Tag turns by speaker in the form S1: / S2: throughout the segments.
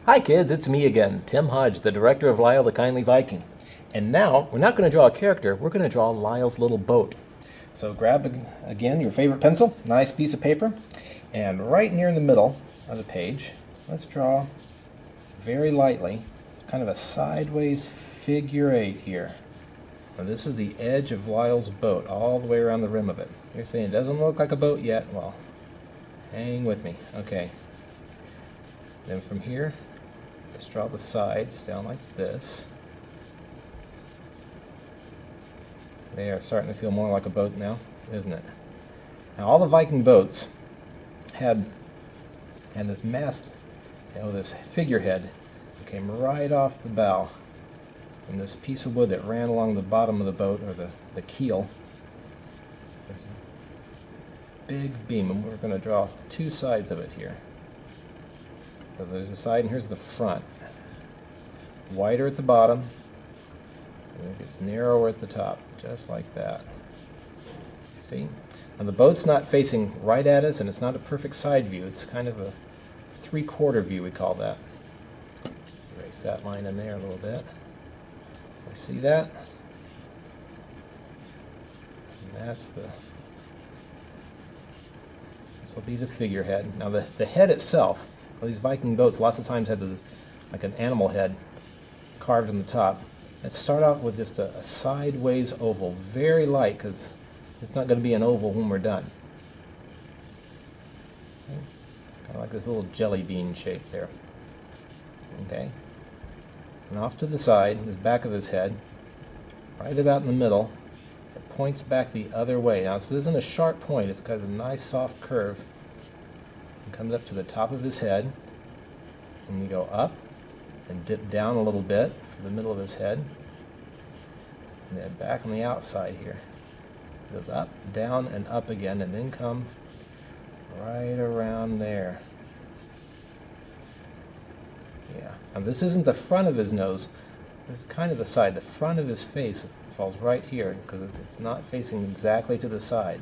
S1: Hi kids, it's me again, Tim Hodge, the director of Lyle the Kindly Viking. And now, we're not going to draw a character, we're going to draw Lyle's little boat. So grab, again, your favorite pencil, nice piece of paper, and right near in the middle of the page, let's draw very lightly kind of a sideways figure 8 here. Now this is the edge of Lyle's boat, all the way around the rim of it. You're saying it doesn't look like a boat yet? Well, hang with me. Okay. Then from here, let's draw the sides down like this. They are starting to feel more like a boat now, isn't it? Now all the Viking boats had this mast, this figurehead that came right off the bow. And this piece of wood that ran along the bottom of the boat, or the keel, this big beam, and we're going to draw two sides of it here. So there's the side, and here's the front. Wider at the bottom, and it gets narrower at the top, just like that. See? Now the boat's not facing right at us, and it's not a perfect side view. It's kind of a 3/4 view, we call that. Let's erase that line in there a little bit. See that? And this will be the figurehead. Now the head itself, well, these Viking boats lots of times had this, like an animal head carved in the top. Let's start off with just a sideways oval, very light, because it's not going to be an oval when we're done. Okay. Kind of like this little jelly bean shape there. Okay. And off to the side, the back of his head, right about in the middle, it points back the other way. Now this isn't a sharp point, it's got a nice soft curve. It comes up to the top of his head, and you go up and dip down a little bit for the middle of his head, and then back on the outside here. It goes up, down, and up again, and then come right around there. Yeah. Now this isn't the front of his nose, this is kind of the side. The front of his face falls right here because it's not facing exactly to the side.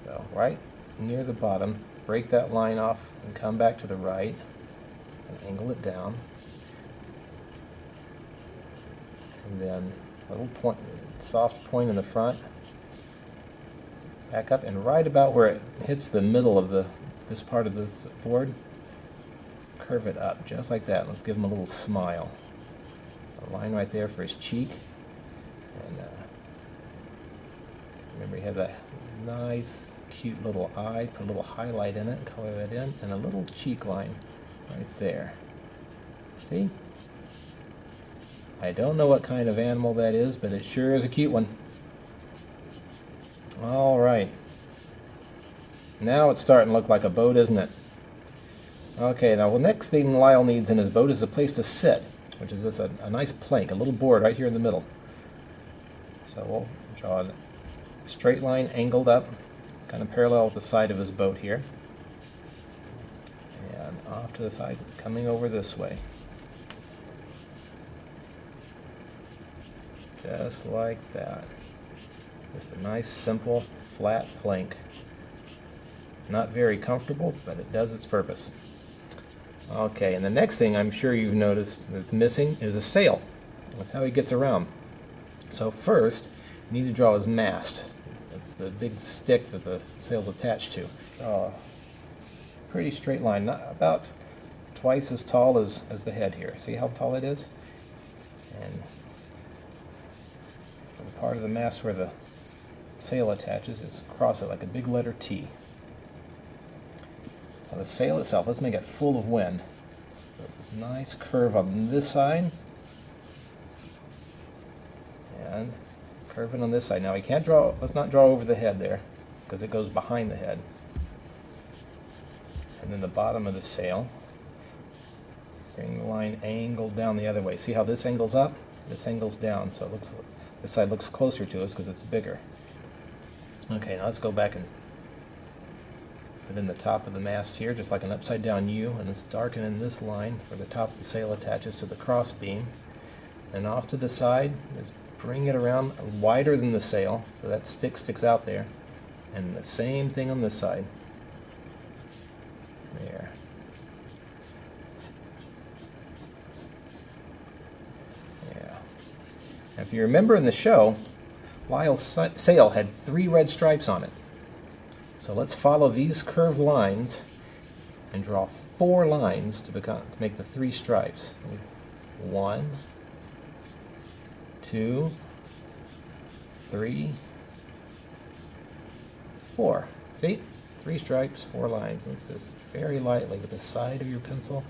S1: So right near the bottom, break that line off and come back to the right and angle it down. And then a little point, soft point in the front, back up, and right about where it hits the middle of this part of this board, curve it up just like that. Let's give him a little smile. A line right there for his cheek. And remember, he has a nice, cute little eye. Put a little highlight in it and color that in, and a little cheek line right there. See? I don't know what kind of animal that is, but it sure is a cute one. All right. Now it's starting to look like a boat, isn't it? Okay, now the next thing Lyle needs in his boat is a place to sit, which is a nice plank, a little board right here in the middle. So we'll draw a straight line angled up, kind of parallel with the side of his boat here. And off to the side, coming over this way. Just like that. Just a nice, simple, flat plank. Not very comfortable, but it does its purpose. Okay, and the next thing I'm sure you've noticed that's missing is a sail. That's how he gets around. So first, you need to draw his mast. That's the big stick that the sail's attached to. Draw a pretty straight line, not about twice as tall as the head here. See how tall it is? And for the part of the mast where the sail attaches, is cross it like a big letter T. Now the sail itself, let's make it full of wind. So it's a nice curve on this side, and curving on this side. Now we can't draw, let's not draw over the head there, because it goes behind the head. And then the bottom of the sail, bring the line angled down the other way. See how this angles up? This angles down, so it looks, this side looks closer to us because it's bigger. Okay, now let's go back and put in the top of the mast here, just like an upside down U, and it's darkening this line where the top of the sail attaches to the cross beam. And off to the side, just bring it around wider than the sail, so that stick sticks out there. And the same thing on this side. There. Yeah. Now, if you remember in the show, Lyle's sail had 3 red stripes on it. So let's follow these curved lines and draw 4 lines to make the 3 stripes. 1, 2, 3, 4. See? 3 stripes, 4 lines. Let's just very lightly with the side of your pencil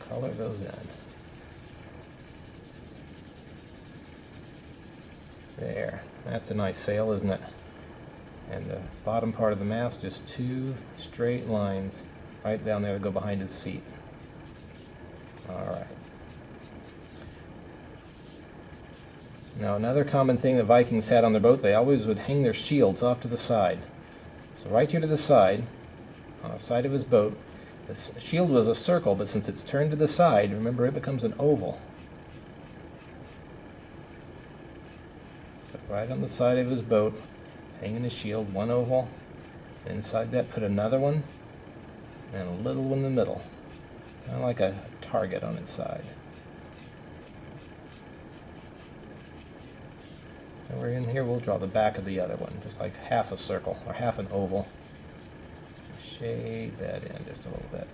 S1: color those in. There. That's a nice sail, isn't it? And the bottom part of the mast, just 2 straight lines right down there that go behind his seat. Alright. Now another common thing the Vikings had on their boat, they always would hang their shields off to the side. So right here to the side, on the side of his boat, the shield was a circle, but since it's turned to the side, remember it becomes an oval. So right on the side of his boat, hanging his shield, 1 oval. Inside that put another one, and a little one in the middle. Kind of like a target on its side. And we're in here, we'll draw the back of the other one, just like half a circle, or half an oval. Shade that in just a little bit.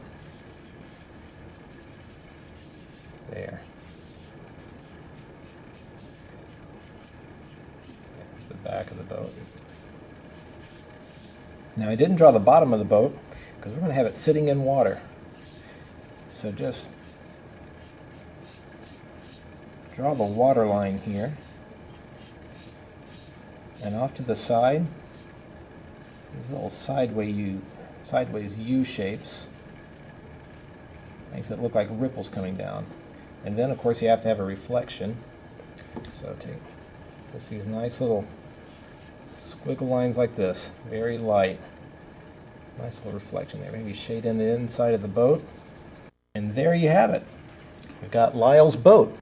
S1: There. There's the back of the boat. Now I didn't draw the bottom of the boat, because we're going to have it sitting in water. So just draw the water line here. And off to the side, these little sideways U shapes. Makes it look like ripples coming down. And then of course you have to have a reflection. So take just these nice little squiggle lines like this, very light. Nice little reflection there. Maybe shade in the inside of the boat. And there you have it. We've got Lyle's boat.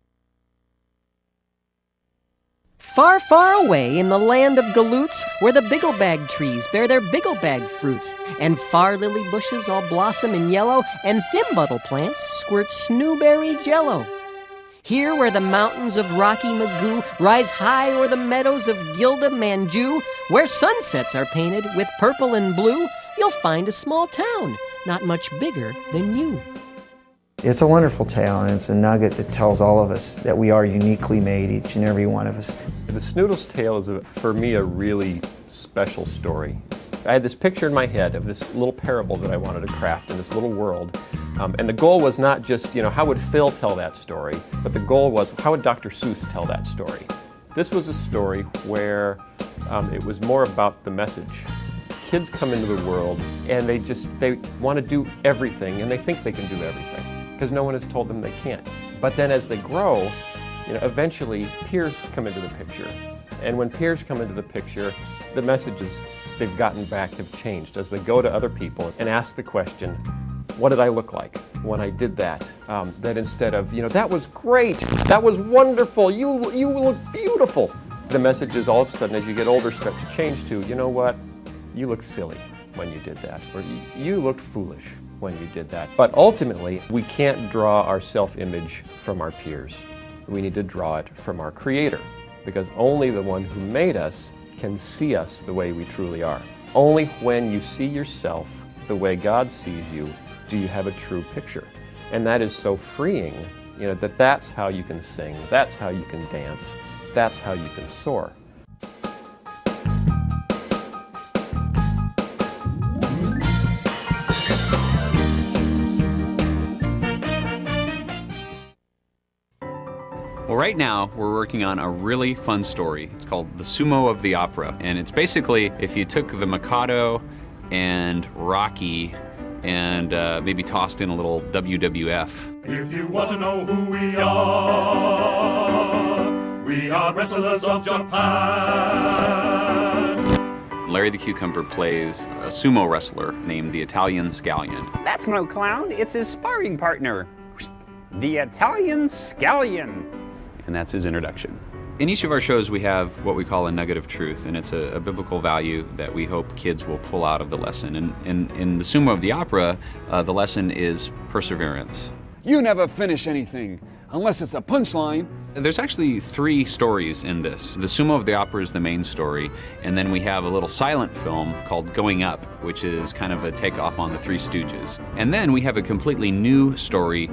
S2: Far, far away in the land of galoots, where the bigglebag trees bear their bigglebag fruits, and far lily bushes all blossom in yellow, and thimbuttle plants squirt snowberry jello. Here where the mountains of Rocky Magoo rise high o'er the meadows of Gilda Manju, where sunsets are painted with purple and blue, you'll find a small town, not much bigger than you.
S3: It's a wonderful tale, and it's a nugget that tells all of us that we are uniquely made, each and every one of us.
S4: The Snoodle's Tale is, for me, a really special story. I had this picture in my head of this little parable that I wanted to craft in this little world. And the goal was not just, how would Phil tell that story, but the goal was, how would Dr. Seuss tell that story? This was a story where it was more about the message. Kids come into the world and they want to do everything, and they think they can do everything, because no one has told them they can't. But then as they grow, eventually peers come into the picture. And when peers come into the picture, the messages they've gotten back have changed as they go to other people and ask the question, what did I look like when I did that? That instead of, that was great, that was wonderful, you look beautiful. The messages all of a sudden as you get older start to change to, you know what, you look silly when you did that, or you looked foolish when you did that. But ultimately, we can't draw our self-image from our peers. We need to draw it from our Creator, because only the one who made us can see us the way we truly are. Only when you see yourself the way God sees you do you have a true picture. And that is so freeing, that's how you can sing, that's how you can dance, that's how you can soar.
S5: Well, right now, we're working on a really fun story. It's called The Sumo of the Opera. And it's basically if you took the Mikado and Rocky and maybe tossed in a little WWF.
S6: If you want to know who we are wrestlers of Japan.
S5: Larry the Cucumber plays a sumo wrestler named the Italian Scallion.
S7: That's no clown, it's his sparring partner, the Italian Scallion.
S5: And that's his introduction. In each of our shows, we have what we call a nugget of truth, and it's a biblical value that we hope kids will pull out of the lesson. And in the Sumo of the Opera, the lesson is perseverance.
S8: You never finish anything, unless it's a punchline.
S5: There's actually 3 stories in this. The Sumo of the Opera is the main story, and then we have a little silent film called Going Up, which is kind of a takeoff on the Three Stooges. And then we have a completely new story,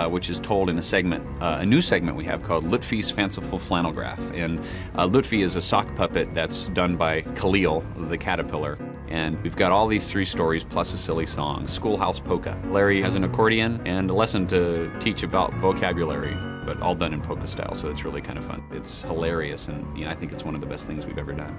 S5: which is told in a new segment we have called Lutfi's Fanciful Flannel Graph. And Lutfi is a sock puppet that's done by Khalil, the caterpillar. And we've got all these 3 stories plus a silly song, Schoolhouse Polka. Larry has an accordion and a lesson to teach about vocabulary, but all done in polka style, so it's really kind of fun. It's hilarious, and I think it's one of the best things we've ever done.